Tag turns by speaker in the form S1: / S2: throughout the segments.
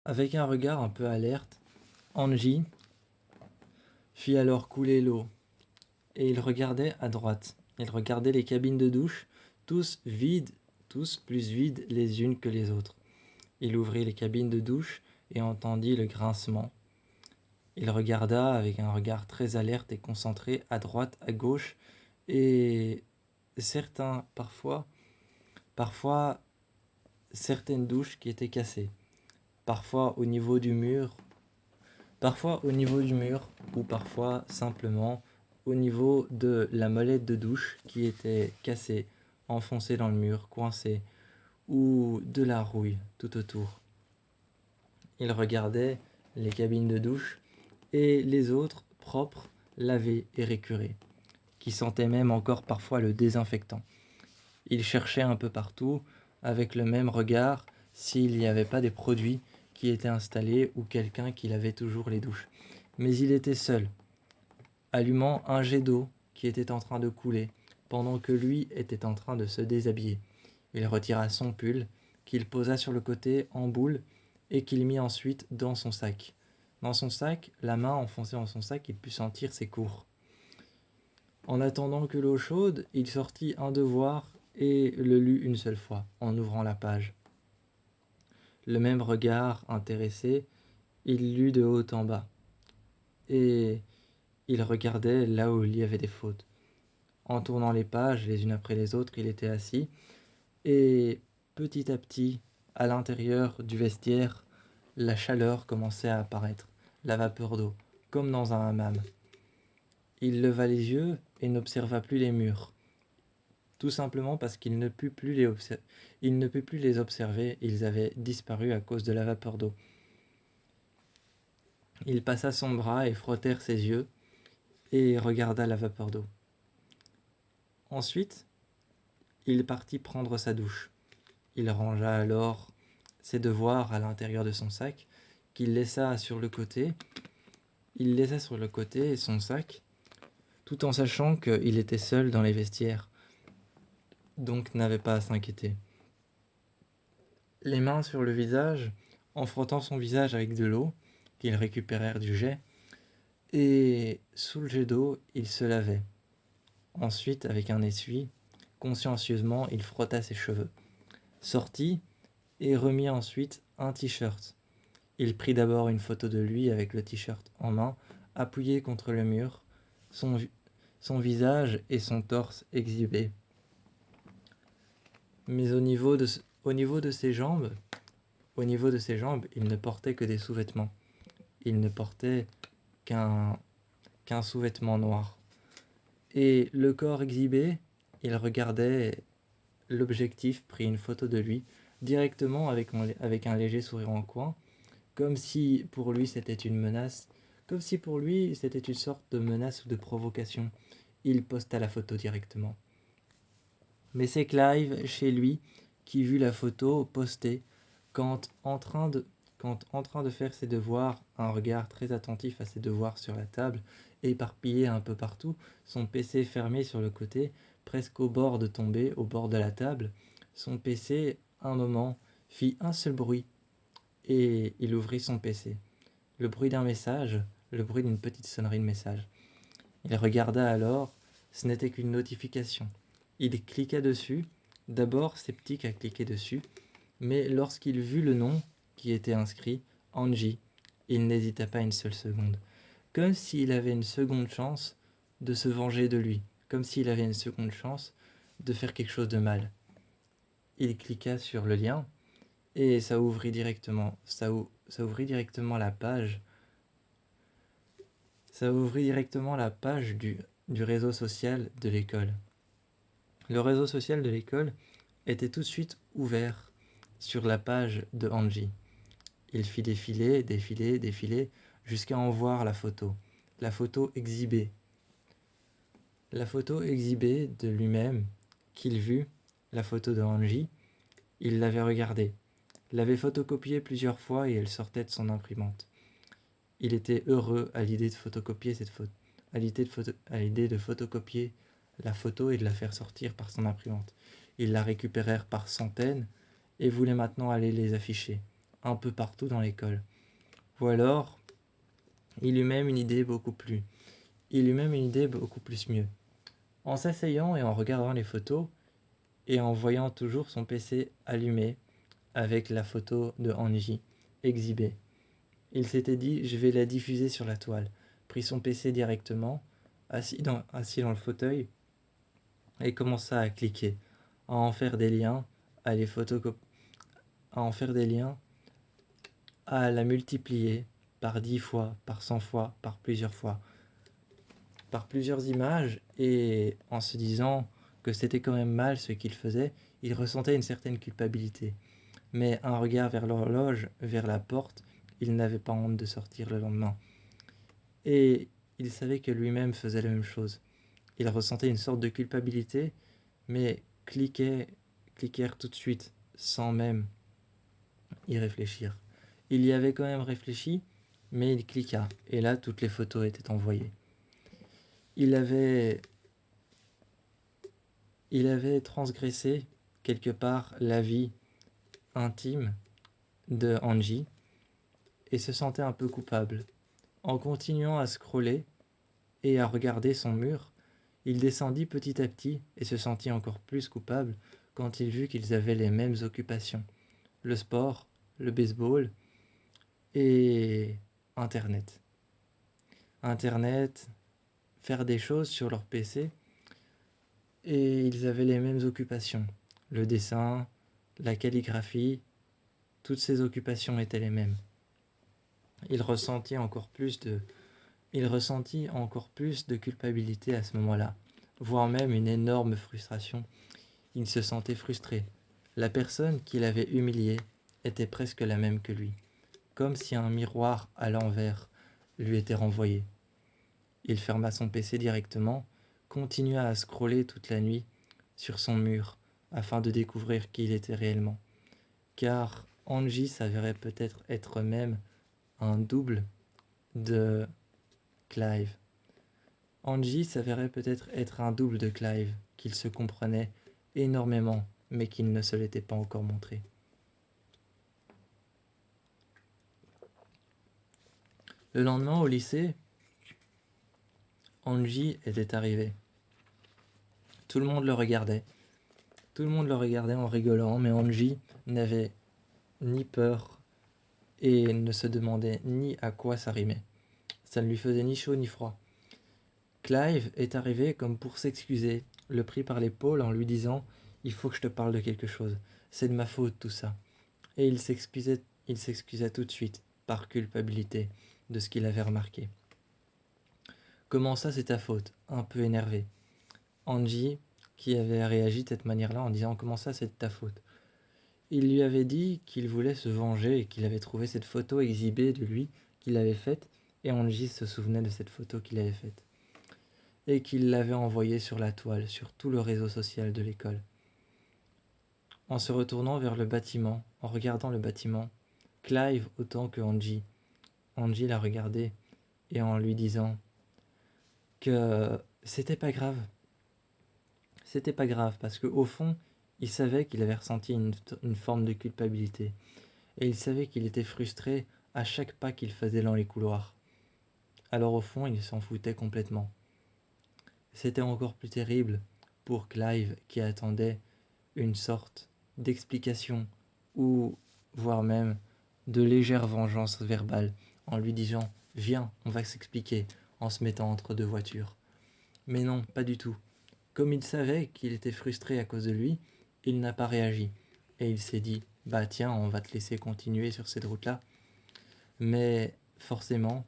S1: Avec un regard un peu alerte, Angie fit alors couler l'eau, et il regardait à droite. Il regardait les cabines de douche, tous vides, tous plus vides les unes que les autres. Il ouvrit les cabines de douche et entendit le grincement. Il regarda avec un regard très alerte et concentré à droite, à gauche, et parfois certaines douches qui étaient cassées, parfois au niveau du mur, ou parfois simplement au niveau de la molette de douche qui était cassée, enfoncée dans le mur, coincée, ou de la rouille tout autour. Il regardait les cabines de douche et les autres propres, lavées et récurées, qui sentaient même encore parfois le désinfectant. Il cherchait un peu partout, avec le même regard, s'il n'y avait pas des produits qui étaient installés ou quelqu'un qui lavait toujours les douches. Mais il était seul, allumant un jet d'eau qui était en train de couler, pendant que lui était en train de se déshabiller. Il retira son pull, qu'il posa sur le côté en boule, et qu'il mit ensuite dans son sac. Dans son sac, la main enfoncée dans son sac, il put sentir ses cours. En attendant que l'eau chaude, il sortit un devoir et le lut une seule fois, en ouvrant la page. Le même regard intéressé, il lut de haut en bas. Et il regardait là où il y avait des fautes. En tournant les pages les unes après les autres, il était assis, et petit à petit, à l'intérieur du vestiaire, la chaleur commençait à apparaître, la vapeur d'eau, comme dans un hammam. Il leva les yeux et n'observa plus les murs, tout simplement parce qu'il ne put plus les observer, ils avaient disparu à cause de la vapeur d'eau. Il passa son bras et frottèrent ses yeux, et regarda la vapeur d'eau. Ensuite, il partit prendre sa douche. Il rangea alors ses devoirs à l'intérieur de son sac, qu'il laissa sur le côté. Il laissa sur le côté son sac, tout en sachant qu'il était seul dans les vestiaires, donc n'avait pas à s'inquiéter. Les mains sur le visage, en frottant son visage avec de l'eau, qu'ils récupérèrent du jet, et sous le jet d'eau, il se lavait. Ensuite, avec un essuie, consciencieusement, il frotta ses cheveux, sortit et remit ensuite un t-shirt. Il prit d'abord une photo de lui avec le t-shirt en main, appuyé contre le mur, son visage et son torse exhibés. Mais au niveau de ses jambes, il ne portait que des sous-vêtements. Il ne portait qu'un sous-vêtement noir. Et le corps exhibé, il regardait l'objectif, prit une photo de lui, directement avec un léger sourire en coin, comme si pour lui c'était une menace, comme si pour lui c'était une sorte de menace ou de provocation. Il posta la photo directement. Mais c'est Clive, chez lui, qui vit la photo postée, quand en train de faire ses devoirs, un regard très attentif à ses devoirs sur la table, éparpillé un peu partout, son PC fermé sur le côté, presque au bord de tomber, au bord de la table, son PC, un moment, fit un seul bruit, et il ouvrit son PC. Le bruit d'un message, le bruit d'une petite sonnerie de message. Il regarda alors, ce n'était qu'une notification. Il cliqua dessus, d'abord sceptique à cliquer dessus, mais lorsqu'il vit le nom qui était inscrit, Angie, il n'hésita pas une seule seconde. Comme s'il avait une seconde chance de se venger de lui, comme s'il avait une seconde chance de faire quelque chose de mal. Il cliqua sur le lien, et ça ouvrit directement la page. Ça ouvrit directement la page du réseau social de l'école. Le réseau social de l'école était tout de suite ouvert sur la page de Angie. Il fit défiler, jusqu'à en voir la photo. La photo exhibée. La photo exhibée de lui-même, qu'il vit, la photo de Angie, il l'avait regardée, l'avait photocopiée plusieurs fois et elle sortait de son imprimante. Il était heureux à l'idée de photocopier à l'idée de photocopier la photo et de la faire sortir par son imprimante. Ils la récupérèrent par centaines et voulaient maintenant aller les afficher, un peu partout dans l'école. Ou alors, il eut même une idée beaucoup plus. Il eut même une idée beaucoup plus mieux. En s'asseyant et en regardant les photos, et en voyant toujours son PC allumé avec la photo de Angie exhibée, il s'était dit: je vais la diffuser sur la toile. Prit son PC directement, assis dans le fauteuil, et commença à cliquer, à en faire des liens, à les photocopier, à en faire des liens, à la multiplier par 10 fois, par 100 fois, par plusieurs fois, par plusieurs images, et en se disant que c'était quand même mal ce qu'il faisait, il ressentait une certaine culpabilité. Mais un regard vers l'horloge, vers la porte, il n'avait pas honte de sortir le lendemain. Et il savait que lui-même faisait la même chose. Il ressentait une sorte de culpabilité, mais cliquèrent tout de suite, sans même y réfléchir. Il y avait quand même réfléchi, mais il cliqua, et là toutes les photos étaient envoyées. Il avait transgressé quelque part la vie intime de Angie, et se sentait un peu coupable. En continuant à scroller et à regarder son mur, il descendit petit à petit et se sentit encore plus coupable quand il vit qu'ils avaient les mêmes occupations: le sport, le baseball et Internet. Internet, faire des choses sur leur PC, et ils avaient les mêmes occupations. Le dessin, la calligraphie, toutes ces occupations étaient les mêmes. Il ressentit encore plus de culpabilité à ce moment-là, voire même une énorme frustration. Il se sentait frustré. La personne qui l'avait humilié était presque la même que lui, comme si un miroir à l'envers lui était renvoyé. Il ferma son PC directement, continua à scroller toute la nuit sur son mur afin de découvrir qui il était réellement. Car Angie s'avérait peut-être être même un double de Clive. Angie s'avérait peut-être être un double de Clive, qu'il se comprenait énormément, mais qu'il ne se l'était pas encore montré. Le lendemain au lycée, Angie était arrivée. Tout le monde le regardait. Tout le monde le regardait en rigolant, mais Angie n'avait ni peur et ne se demandait ni à quoi ça rimait. Ça ne lui faisait ni chaud ni froid. Clive est arrivé comme pour s'excuser, le prit par l'épaule en lui disant: il faut que je te parle de quelque chose. C'est de ma faute tout ça. Et il s'excusa tout de suite, par culpabilité, de ce qu'il avait remarqué. Comment ça, c'est ta faute? Un peu énervé. Angie, qui avait réagi de cette manière-là en disant: comment ça, c'est de ta faute? Il lui avait dit qu'il voulait se venger et qu'il avait trouvé cette photo exhibée de lui qu'il avait faite, et Angie se souvenait de cette photo qu'il avait faite, et qu'il l'avait envoyée sur la toile, sur tout le réseau social de l'école. En se retournant vers le bâtiment, en regardant le bâtiment, Clive autant que Angie la regardait, et en lui disant que c'était pas grave. C'était pas grave, parce qu'au fond, il savait qu'il avait ressenti une forme de culpabilité. Et il savait qu'il était frustré à chaque pas qu'il faisait dans les couloirs. Alors au fond, il s'en foutait complètement. C'était encore plus terrible pour Clive, qui attendait une sorte d'explication, ou voire même de légère vengeance verbale, en lui disant: viens, on va s'expliquer, en se mettant entre deux voitures. Mais non, pas du tout. Comme il savait qu'il était frustré à cause de lui, il n'a pas réagi. Et il s'est dit: bah tiens, on va te laisser continuer sur cette route-là. Mais forcément,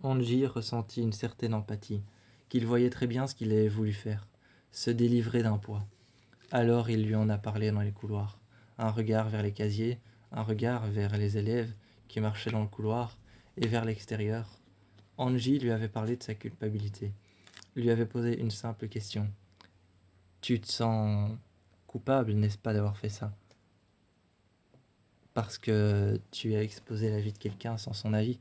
S1: Angie ressentit une certaine empathie, qu'il voyait très bien ce qu'il avait voulu faire: se délivrer d'un poids. Alors il lui en a parlé dans les couloirs. Un regard vers les casiers, un regard vers les élèves qui marchaient dans le couloir, et vers l'extérieur. Angie lui avait parlé de sa culpabilité, lui avait posé une simple question: tu te sens coupable, n'est-ce pas, d'avoir fait ça? Parce que tu as exposé la vie de quelqu'un sans son avis.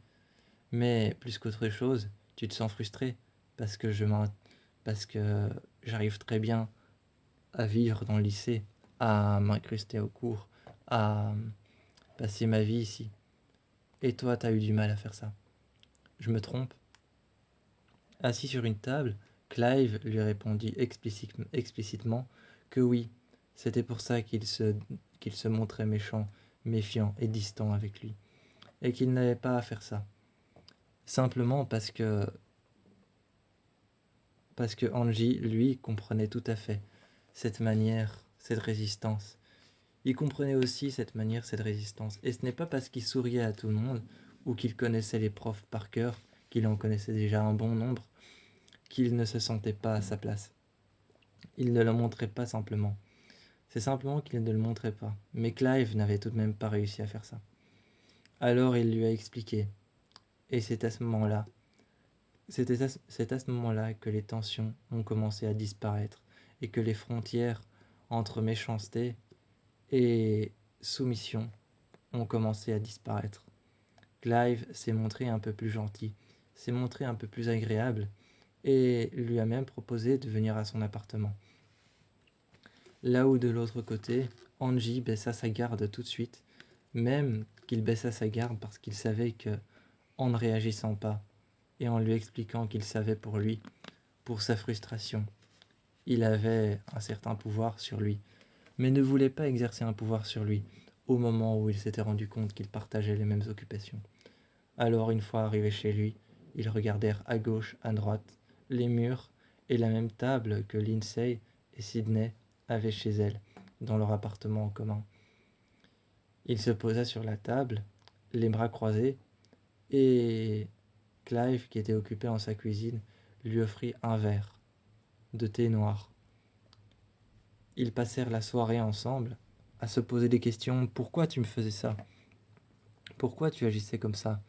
S1: Mais plus qu'autre chose, tu te sens frustré parce que parce que j'arrive très bien à vivre dans le lycée, à m'incruster au cours, à passer ma vie ici. Et toi, t'as eu du mal à faire ça. Je me trompe? Assis sur une table, Clive lui répondit explicitement que oui, c'était pour ça qu'il se montrait méchant, méfiant et distant avec lui, et qu'il n'avait pas à faire ça. Simplement parce que Angie, lui, comprenait tout à fait cette manière, cette résistance. Il comprenait aussi cette manière, cette résistance. Et ce n'est pas parce qu'il souriait à tout le monde, ou qu'il connaissait les profs par cœur, qu'il en connaissait déjà un bon nombre, qu'il ne se sentait pas à sa place. Il ne le montrait pas simplement. C'est simplement qu'il ne le montrait pas. Mais Clive n'avait tout de même pas réussi à faire ça. Alors il lui a expliqué. Et c'est à ce moment-là, c'est à ce moment-là que les tensions ont commencé à disparaître et que les frontières entre méchanceté et soumission ont commencé à disparaître. Clive s'est montré un peu plus gentil, s'est montré un peu plus agréable et lui a même proposé de venir à son appartement. Là où de l'autre côté, Angie baissa sa garde tout de suite, même qu'il baissa sa garde parce qu'il savait que, en ne réagissant pas et en lui expliquant qu'il savait pour lui, pour sa frustration, il avait un certain pouvoir sur lui, mais ne voulait pas exercer un pouvoir sur lui au moment où il s'était rendu compte qu'ils partageaient les mêmes occupations. Alors, une fois arrivés chez lui, ils regardèrent à gauche, à droite, les murs et la même table que Lindsay et Sydney avaient chez elle, dans leur appartement en commun. Il se posa sur la table, les bras croisés, et Clive, qui était occupé en sa cuisine, lui offrit un verre de thé noir. Ils passèrent la soirée ensemble, à se poser des questions. Pourquoi tu me faisais ça? Pourquoi tu agissais comme ça?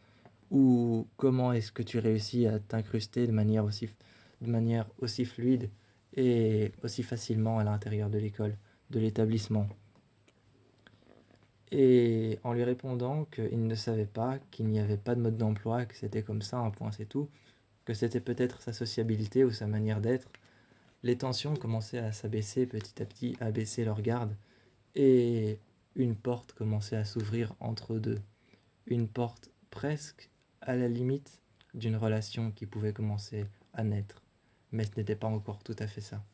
S1: Ou comment est-ce que tu réussis à t'incruster de manière aussi fluide et aussi facilement à l'intérieur de l'école, de l'établissement? Et en lui répondant qu'il ne savait pas, qu'il n'y avait pas de mode d'emploi, que c'était comme ça, un point c'est tout, que c'était peut-être sa sociabilité ou sa manière d'être, les tensions commençaient à s'abaisser petit à petit, à baisser leur garde, et une porte commençait à s'ouvrir entre eux deux. Une porte presque à la limite d'une relation qui pouvait commencer à naître. Mais ce n'était pas encore tout à fait ça.